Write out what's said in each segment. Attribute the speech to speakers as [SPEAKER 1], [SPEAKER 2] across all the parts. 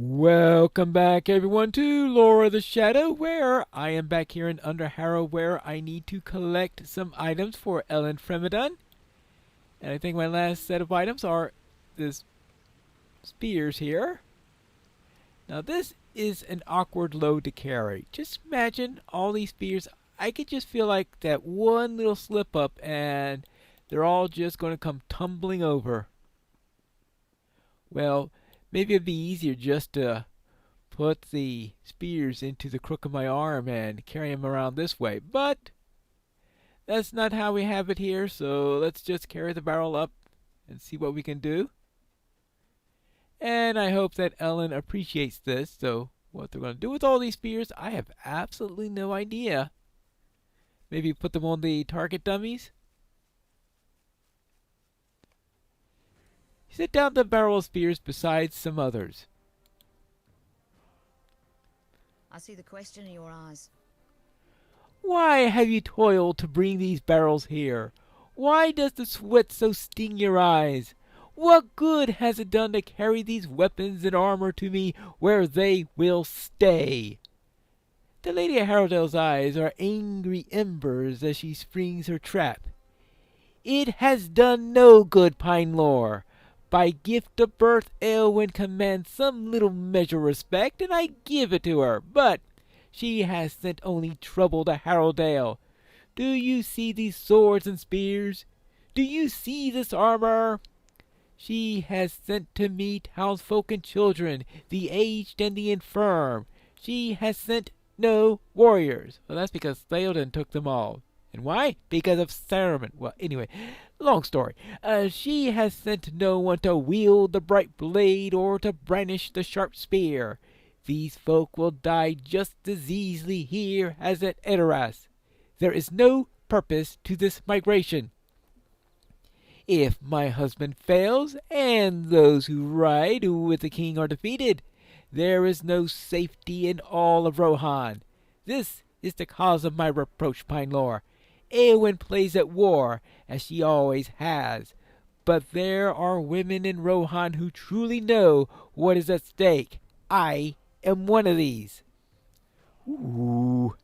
[SPEAKER 1] Welcome back, everyone, to Lore of the Shadow, where I am back here in Dunharrow, where I need to collect some items for Ellen Fremedon. And I think my last set of items are this spears here. Now, this is an awkward load to carry. Just imagine all these spears. I could just feel like that one little slip up, and they're all just going to come tumbling over. Well, maybe it'd be easier just to put the spears into the crook of my arm and carry them around this way. But that's not how we have it here, so let's just carry the barrel up and see what we can do. And I hope that Ellen appreciates this. So what they're going to do with all these spears, I have absolutely no idea. Maybe put them on the target dummies? Set down the barrel of spears beside some others.
[SPEAKER 2] I see the question in your eyes.
[SPEAKER 1] Why have you toiled to bring these barrels here? Why does the sweat so sting your eyes? What good has it done to carry these weapons and armor to me where they will stay? The Lady of Harrowdale's eyes are angry embers as she springs her trap. It has done no good, Pine Lore. By gift of birth, Eowyn commands some little measure of respect, and I give it to her. But she has sent only trouble to Harrowdale. Do you see these swords and spears? Do you see this armor? She has sent to me townsfolk and children, the aged and the infirm. She has sent no warriors. Well, that's because Theoden took them all. And why? Because of Saruman. Well, anyway, long story. She has sent no one to wield the bright blade or to brandish the sharp spear. These folk will die just as easily here as at Edoras. There is no purpose to this migration. If my husband fails, and those who ride with the king are defeated, there is no safety in all of Rohan. This is the cause of my reproach, Pine Lore. Eowyn plays at war, as she always has. But there are women in Rohan who truly know what is at stake. I am one of these. Ooh.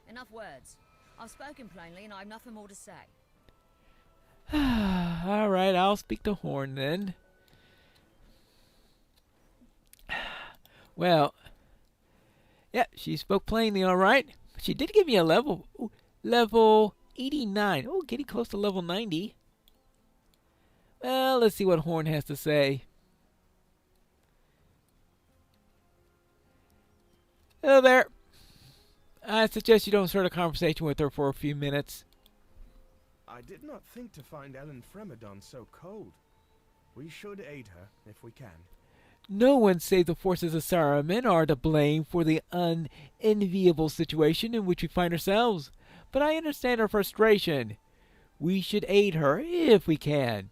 [SPEAKER 2] Enough words. I've spoken plainly and I have nothing more to say.
[SPEAKER 1] All right, I'll speak to Horn then. Well, yeah, she spoke plainly, all right. But she did give me a level. Ooh, level 89. Oh, getting close to level 90. Well, let's see what Horn has to say. Hello there. I suggest you don't start a conversation with her for a few minutes.
[SPEAKER 3] I did not think to find Ellen Fremedon so cold. We should aid her if we can.
[SPEAKER 1] No one save the forces of Saruman are to blame for the unenviable situation in which we find ourselves, but I understand her frustration. We should aid her if we can.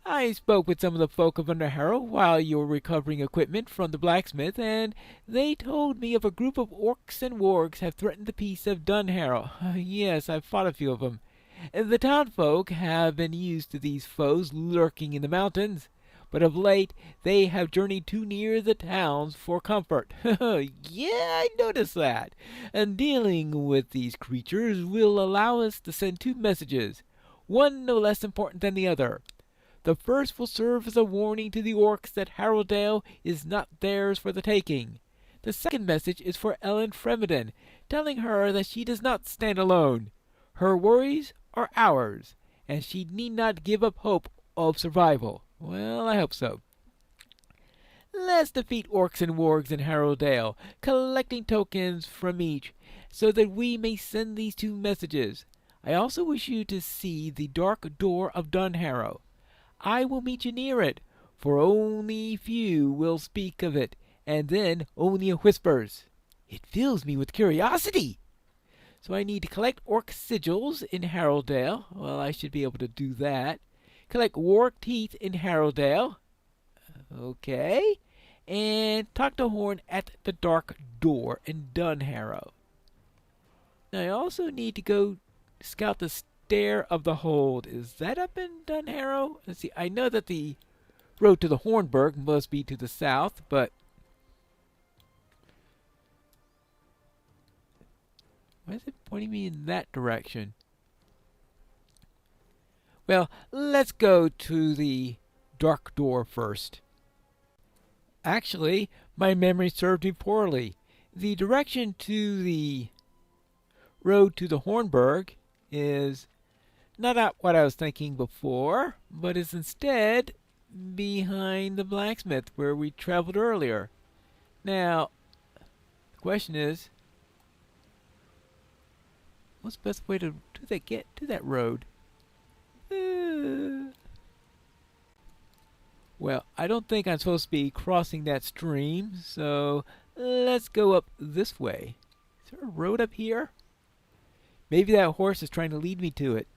[SPEAKER 1] I spoke with some of the folk of Dunharrow while you were recovering equipment from the blacksmith, and they told me of a group of orcs and wargs have threatened the peace of Dunharrow. Yes, I've fought a few of them. The townfolk have been used to these foes lurking in the mountains, but of late they have journeyed too near the towns for comfort. Yeah, I noticed that. And dealing with these creatures will allow us to send two messages, one no less important than the other. The first will serve as a warning to the orcs that Harrowdale is not theirs for the taking. The second message is for Ellen Fremedon, telling her that she does not stand alone. Her worries are ours, and she need not give up hope of survival. Well, I hope so. Let's defeat orcs and wargs in Harrowdale, collecting tokens from each, so that we may send these two messages. I also wish you to see the dark door of Dunharrow. I will meet you near it, for only few will speak of it, and then only in whispers. It fills me with curiosity. So I need to collect orc sigils in Harrowdale. Well, I should be able to do that. Collect warg teeth in Harrowdale. Okay. And talk to Horn at the dark door in Dunharrow. Now I also need to go scout the Stair of the Hold. Is that up in Dunharrow? Let's see. I know that the road to the Hornburg must be to the south, but why is it pointing me in that direction? Well, let's go to the dark door first. Actually, my memory served me poorly. The direction to the road to the Hornburg is not what I was thinking before, but is instead behind the blacksmith where we traveled earlier. Now, the question is, what's the best way to get to that road? Well, I don't think I'm supposed to be crossing that stream, so let's go up this way. Is there a road up here? Maybe that horse is trying to lead me to it.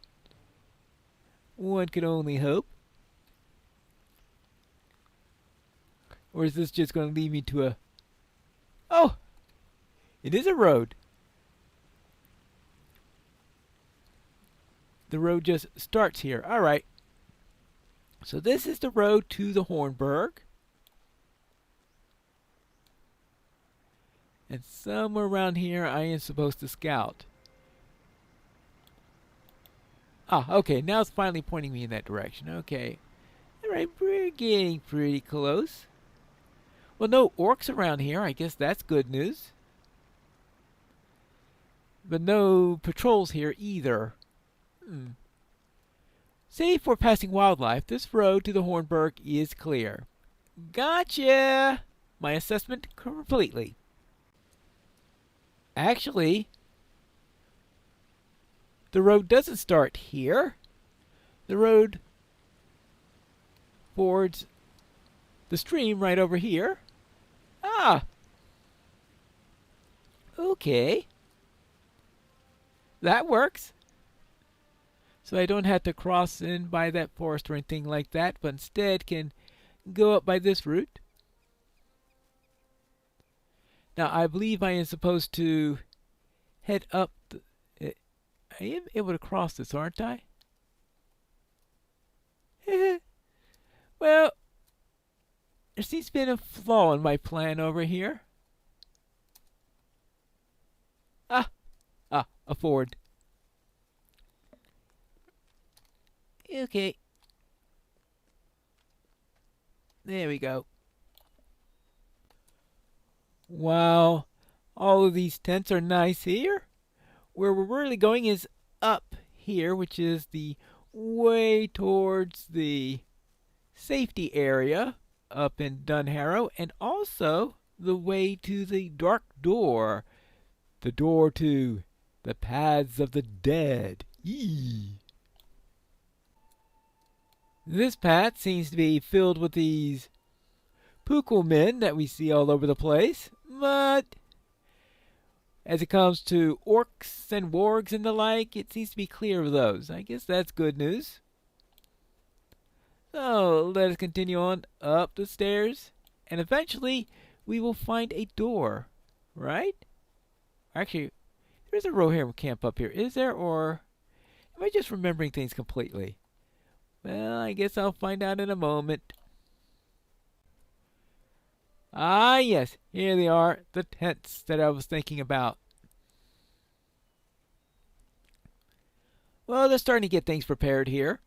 [SPEAKER 1] One can only hope. Or is this just going to lead me to a... Oh! It is a road. The road just starts here. Alright. So this is the road to the Hornburg. And somewhere around here I am supposed to scout. Ah, okay, now it's finally pointing me in that direction. Okay. Alright, we're getting pretty close. Well, no orcs around here. I guess that's good news. But no patrols here either. Save for passing wildlife, this road to the Hornburg is clear. Gotcha! My assessment completely. Actually, the road doesn't start here. The road fords the stream right over here. Ah! Okay. That works. So I don't have to cross in by that forest or anything like that, but instead can go up by this route. Now I believe I am supposed to head up. I am able to cross this, aren't I? Well, there seems to be a flaw in my plan over here. A ford. Okay. There we go. Wow. All of these tents are nice here. Where we're really going is up here, which is the way towards the safety area up in Dunharrow, and also the way to the dark door. The door to the paths of the dead. Eee. This path seems to be filled with these Pukul men that we see all over the place, but as it comes to orcs and wargs and the like, it seems to be clear of those. I guess that's good news. So let us continue on up the stairs, and eventually we will find a door, right? Actually, there's a Rohirrim camp up here, is there, or am I just remembering things completely? Well, I guess I'll find out in a moment. Ah, yes, here they are, the tents that I was thinking about. Well, they're starting to get things prepared here.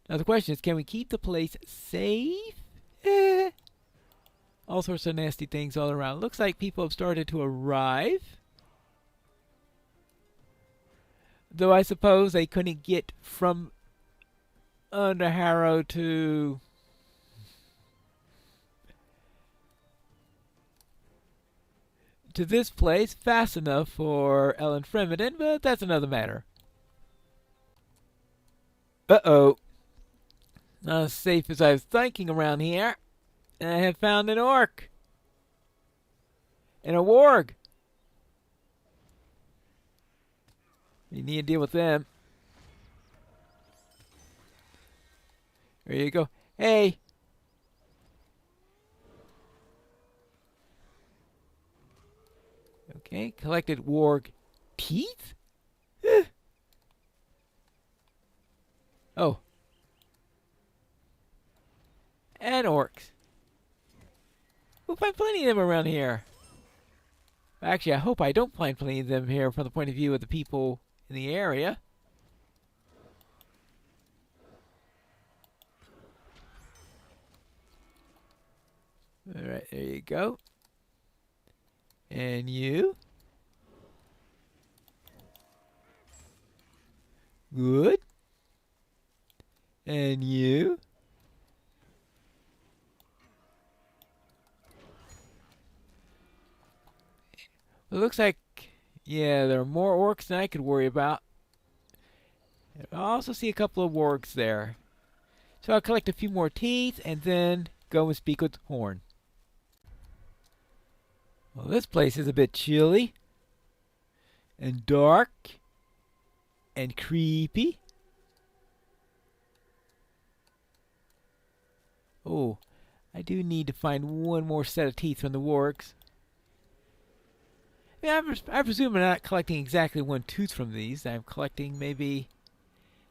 [SPEAKER 1] Now the question is, can we keep the place safe? All sorts of nasty things all around. Looks like people have started to arrive. Though I suppose they couldn't get from Dunharrow to this place fast enough for Ellen Fremeden, but that's another matter. Uh-oh. Not as safe as I was thinking around here. And I have found an orc. And a warg. You need to deal with them. There you go. Hey. Okay, collected warg teeth? Oh. and orcs. We'll find plenty of them around here. Actually, I hope I don't find plenty of them here from the point of view of the people in the area. Alright, there you go. And you? Good. And you? It looks like, yeah, there are more orcs than I could worry about. I also see a couple of wargs there. So I'll collect a few more teeth and then go and speak with Horn. Well, this place is a bit chilly and dark and creepy. Oh, I do need to find one more set of teeth from the wargs. Yeah, I presume I'm not collecting exactly one tooth from these. I'm collecting maybe,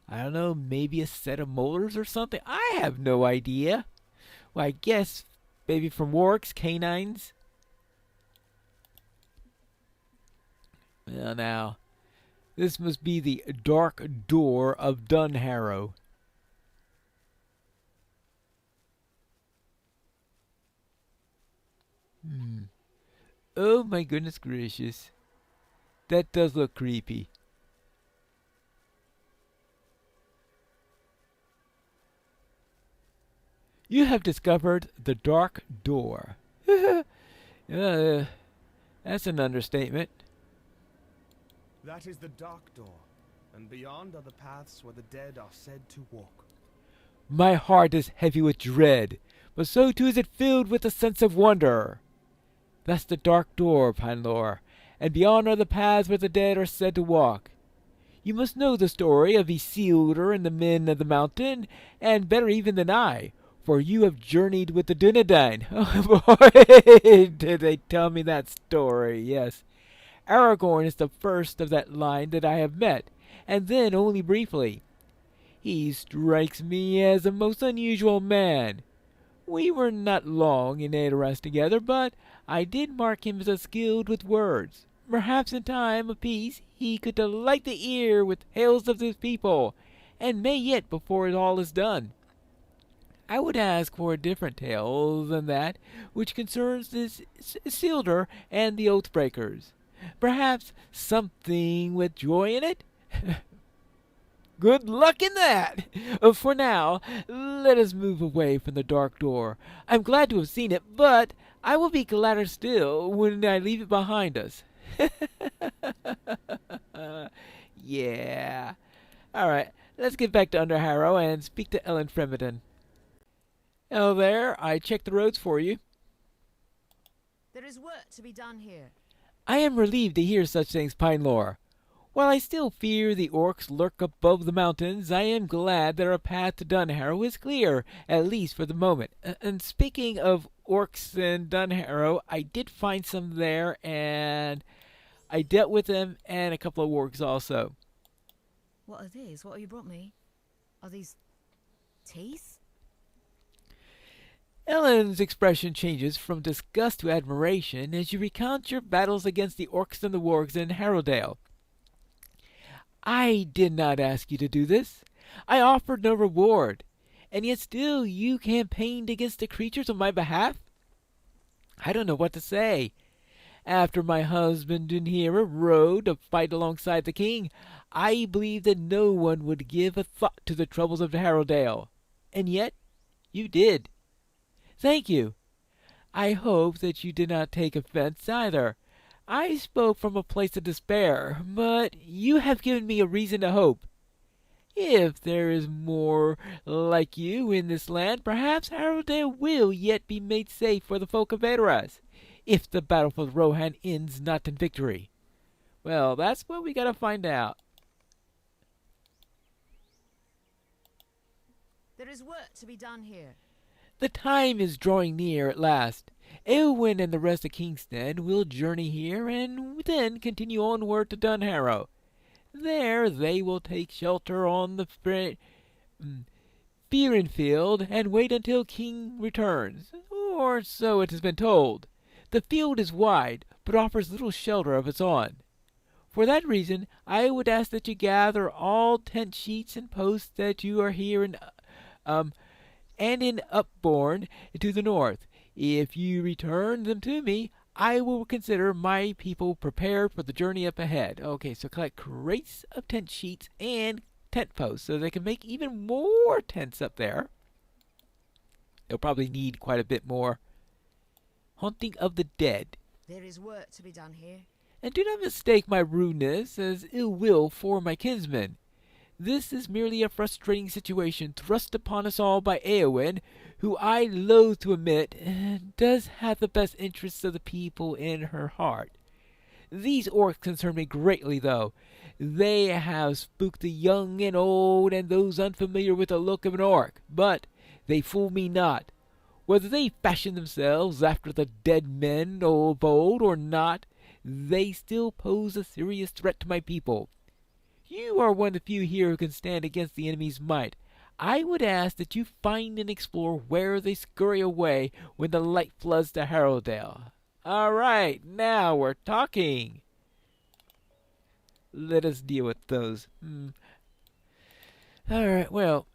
[SPEAKER 1] I don't know, maybe a set of molars or something. I have no idea. Well, I guess maybe from wargs, canines. Well, now, this must be the dark door of Dunharrow. Oh my goodness gracious. That does look creepy. You have discovered the dark door. That's an understatement.
[SPEAKER 3] That is the dark door, and beyond are the paths where the dead are said to walk.
[SPEAKER 1] My heart is heavy with dread, but so too is it filled with a sense of wonder. That's the dark door, Pinelor, and beyond are the paths where the dead are said to walk. You must know the story of Isildur and the men of the mountain, and better even than I, for you have journeyed with the Dunedain. Oh boy, did they tell me that story, yes. Aragorn is the first of that line that I have met, and then only briefly. He strikes me as a most unusual man. We were not long in Edoras together, but I did mark him as skilled with words. Perhaps in time of peace he could delight the ear with tales of his people, and may yet before all is done. I would ask for a different tale than that which concerns this Isildur and the Oathbreakers. Perhaps something with joy in it? Good luck in that! For now, let us move away from the dark door. I'm glad to have seen it, but I will be gladder still when I leave it behind us. Yeah. Alright, let's get back to Dunharrow and speak to Ellen Fremeden. Hello there, I checked the roads for you.
[SPEAKER 2] There is work to be done here.
[SPEAKER 1] I am relieved to hear such things, Pinelor. While I still fear the orcs lurk above the mountains, I am glad that our path to Dunharrow is clear, at least for the moment. And speaking of orcs in Dunharrow, I did find some there, and I dealt with them and a couple of orcs also.
[SPEAKER 2] What are these? What have you brought me? Are these teeth?
[SPEAKER 1] Ellen's expression changes from disgust to admiration as you recount your battles against the orcs and the wargs in Harrowdale. I did not ask you to do this. I offered no reward, and yet still you campaigned against the creatures on my behalf? I don't know what to say. After my husband Dunharrow rode to fight alongside the king, I believed that no one would give a thought to the troubles of Harrowdale. And yet you did. Thank you. I hope that you did not take offense either. I spoke from a place of despair, but you have given me a reason to hope. If there is more like you in this land, perhaps Harrowdale will yet be made safe for the folk of Edoras, if the battle for Rohan ends not in victory. Well, that's what we gotta find out.
[SPEAKER 2] There is work to be done here.
[SPEAKER 1] The time is drawing near at last. Eowyn and the rest of Kingston will journey here and then continue onward to Dunharrow. There they will take shelter on the Field and wait until King returns, or so it has been told. The field is wide, but offers little shelter of its own. For that reason, I would ask that you gather all tent sheets and posts that you are here and in Upbourne to the north. If you return them to me, I will consider my people prepared for the journey up ahead. Okay, so collect crates of tent sheets and tent posts so they can make even more tents up there. They'll probably need quite a bit more. Haunting of the dead.
[SPEAKER 2] There is work to be done here.
[SPEAKER 1] And do not mistake my rudeness as ill will for my kinsmen. This is merely a frustrating situation thrust upon us all by Eowyn, who I loathe to admit does have the best interests of the people in her heart. These orcs concern me greatly, though. They have spooked the young and old and those unfamiliar with the look of an orc, but they fool me not. Whether they fashion themselves after the dead men of old or not, they still pose a serious threat to my people. You are one of the few here who can stand against the enemy's might. I would ask that you find and explore where they scurry away when the light floods to Harrowdale. All right, now we're talking. Let us deal with those. All right, well,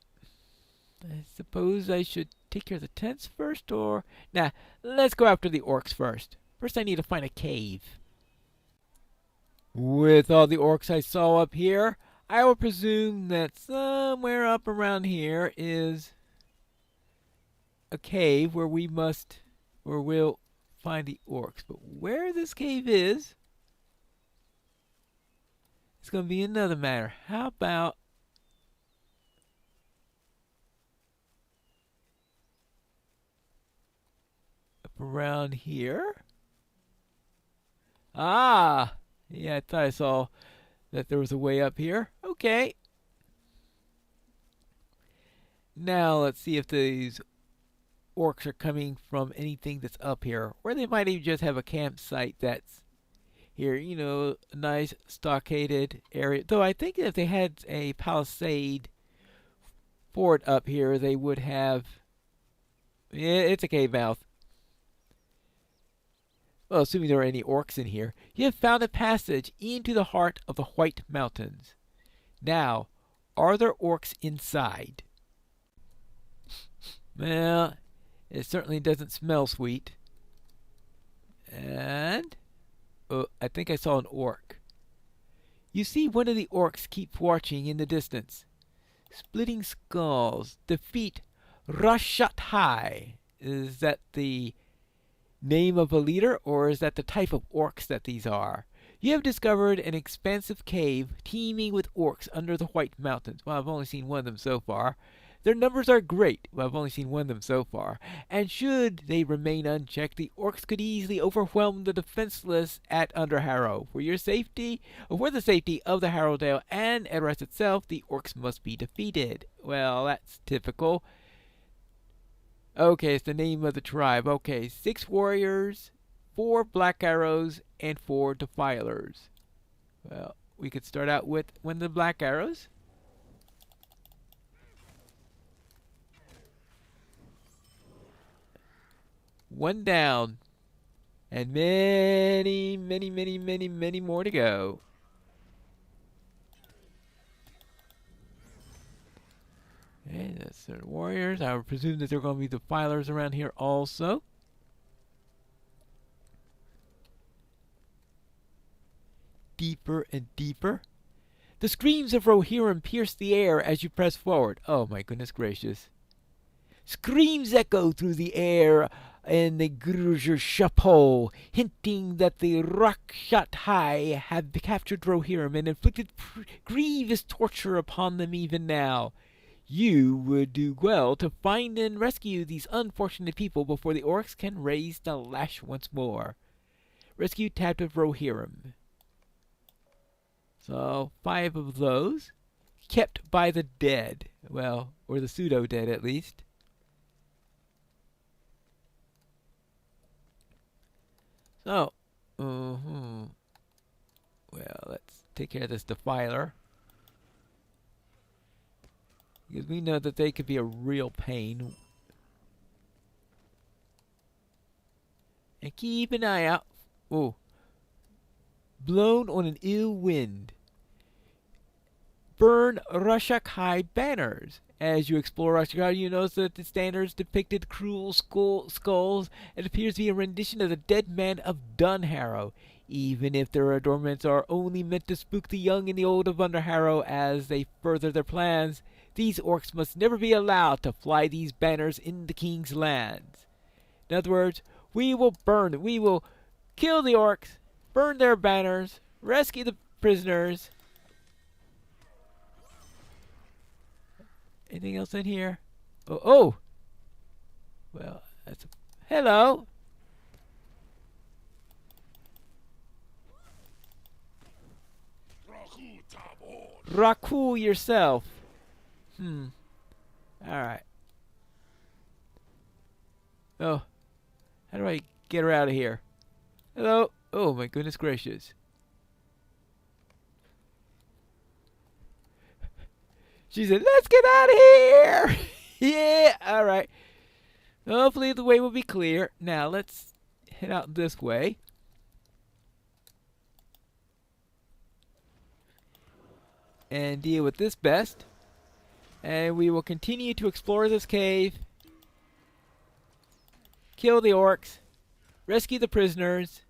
[SPEAKER 1] I suppose I should take care of the tents first, or... Nah, let's go after the orcs first. First I need to find a cave. With all the orcs I saw up here, I will presume that somewhere up around here is a cave where we'll find the orcs. But where this cave is, it's going to be another matter. How about up around here? Ah! Yeah, I thought I saw that there was a way up here. Okay. Now let's see if these orcs are coming from anything that's up here. Or they might even just have a campsite that's here. You know, a nice stockaded area. Though I think if they had a palisade fort up here, they would have... Yeah, it's a cave mouth. Well, assuming there are any orcs in here, you have found a passage into the heart of the White Mountains. Now, are there orcs inside? Well, it certainly doesn't smell sweet. And... oh, I think I saw an orc. You see one of the orcs keep watching in the distance. Splitting skulls. Defeat Rashathai. Is that the name of a leader, or is that the type of orcs that these are? You have discovered an expansive cave teeming with orcs under the White Mountains. Well, I've only seen one of them so far. Their numbers are great, but I've only seen one of them so far. And should they remain unchecked, the orcs could easily overwhelm the defenseless at Dunharrow. For the safety of the Harrowdale and Edoras itself, the orcs must be defeated. Well, that's typical. Okay, it's the name of the tribe. Okay, 6 warriors, 4 black arrows, and 4 defilers. Well, we could start out with one of the black arrows. One down. And many, many, many, many, many more to go. Okay, that's the warriors. I would presume that there are going to be defilers around here also. Deeper and deeper. The screams of Rohirrim pierce the air as you press forward. Oh my goodness gracious. Screams echo through the air in the Grudger chapeau, hinting that the Rakshot-hai have captured Rohirrim and inflicted grievous torture upon them even now. You would do well to find and rescue these unfortunate people before the orcs can raise the lash once more. Rescue captive Rohirrim. So, 5 of those. Kept by the dead. Well, or the pseudo-dead at least. So, well, let's take care of this defiler. Because we know that they could be a real pain. And keep an eye out. Oh. Blown on an ill wind. Burn Rashakai banners. As you explore Rashakai, you notice that the standards depicted cruel skulls. It appears to be a rendition of the dead man of Dunharrow. Even if their adornments are only meant to spook the young and the old of Dunharrow as they further their plans, these orcs must never be allowed to fly these banners in the king's lands. In other words, we will burn them. We will kill the orcs, burn their banners, rescue the prisoners. Anything else in here? Oh! Well, that's hello! Raku yourself. Alright. Oh. How do I get her out of here? Hello? Oh my goodness gracious. She said, let's get out of here! Yeah, alright. Hopefully the way will be clear. Now, let's head out this way. And deal with this best. And we will continue to explore this cave. Kill the orcs. Rescue the prisoners.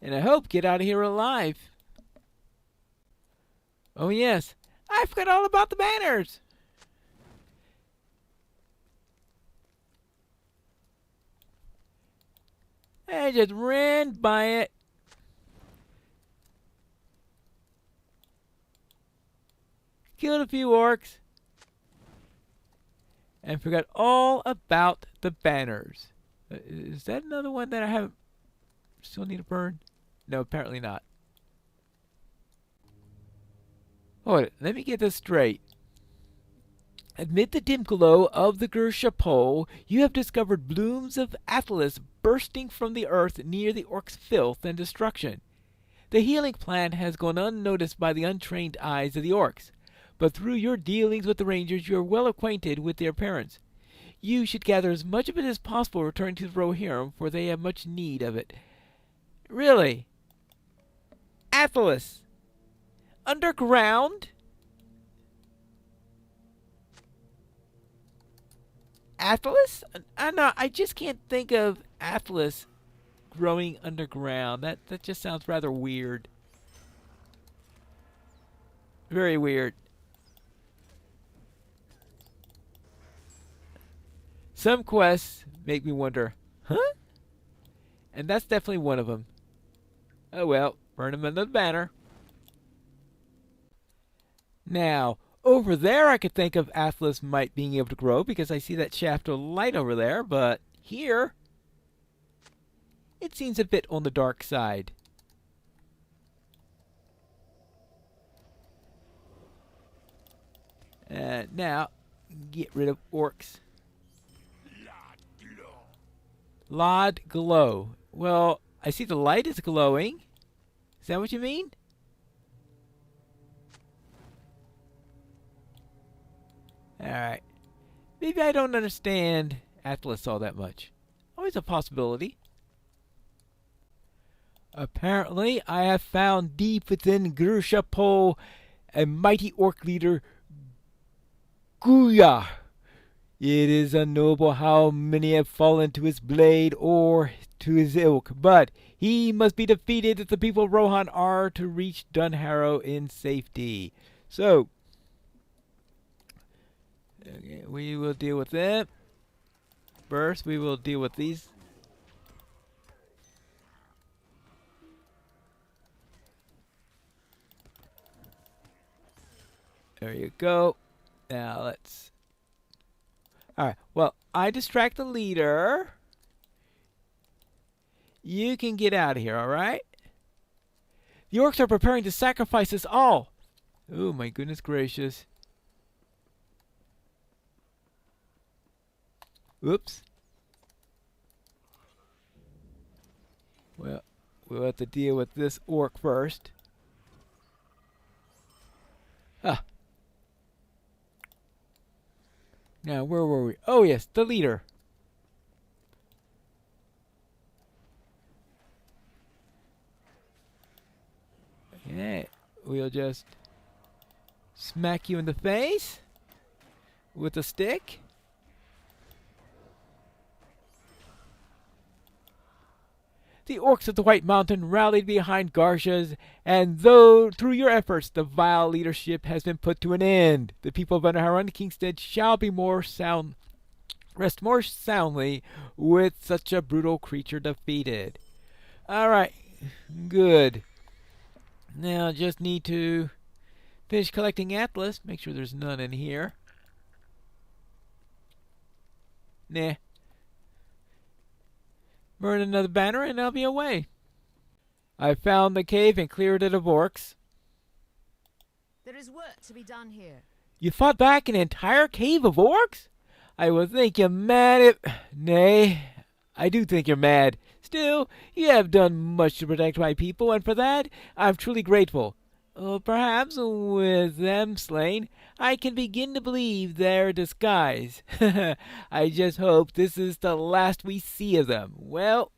[SPEAKER 1] And I hope get out of here alive. Oh yes, I forgot all about the banners. I just ran by it. Killed a few orcs. And forgot all about the banners. Is that another one that I haven't still need to burn? No, apparently not. Hold it, let me get this straight. Amid the dim glow of the Gersha pole, you have discovered blooms of Atlas bursting from the earth near the orc's filth and destruction. The healing plant has gone unnoticed by the untrained eyes of the orcs, but through your dealings with the rangers you are well acquainted with their appearance. You should gather as much of it as possible returning to the Rohirrim, for they have much need of it. Really? Atlas? Underground? Atlas? I just can't think of Atlas growing underground. That just sounds rather weird. Very weird. Some quests make me wonder, huh? And that's definitely one of them. Oh well, burn them under the banner. Now, over there I could think of Atlas might being able to grow because I see that shaft of light over there, but here it seems a bit on the dark side. Now, get rid of orcs. Lod glow. Well, I see the light is glowing. Is that what you mean? Alright. Maybe I don't understand Atlas all that much. Always a possibility. Apparently, I have found deep within Gersha pole a mighty orc leader, Guya. It is unknowable how many have fallen to his blade or to his ilk, but he must be defeated if the people of Rohan are to reach Dunharrow in safety. So, okay, we will deal with them. First, we will deal with these. There you go. Now let's... Alright, well, I distract the leader. You can get out of here, alright? The orcs are preparing to sacrifice us all. Oh my goodness gracious. Oops. Well, we'll have to deal with this orc first. Ah. Now, where were we? Oh, yes, the leader. Yeah, we'll just smack you in the face with a stick. The orcs of the White Mountain rallied behind Garsha's, and though through your efforts the vile leadership has been put to an end, the people of Dunharrow and Kingstead shall be rest more soundly with such a brutal creature defeated. Alright, good. Now just need to finish collecting Atlas, make sure there's none in here. Nah. Burn another banner and I'll be away. I found the cave and cleared it of orcs.
[SPEAKER 2] There is work to be done here.
[SPEAKER 1] You fought back an entire cave of orcs? I will think you mad if... Nay, I do think you're mad. Still, you have done much to protect my people, and for that, I'm truly grateful. Perhaps, with them slain, I can begin to believe their disguise. I just hope this is the last we see of them. Well,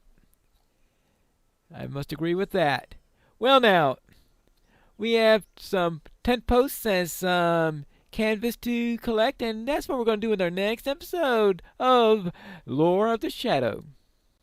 [SPEAKER 1] I must agree with that. Well now, we have some tent posts and some canvas to collect, and that's what we're going to do in our next episode of Lore of the Shadow.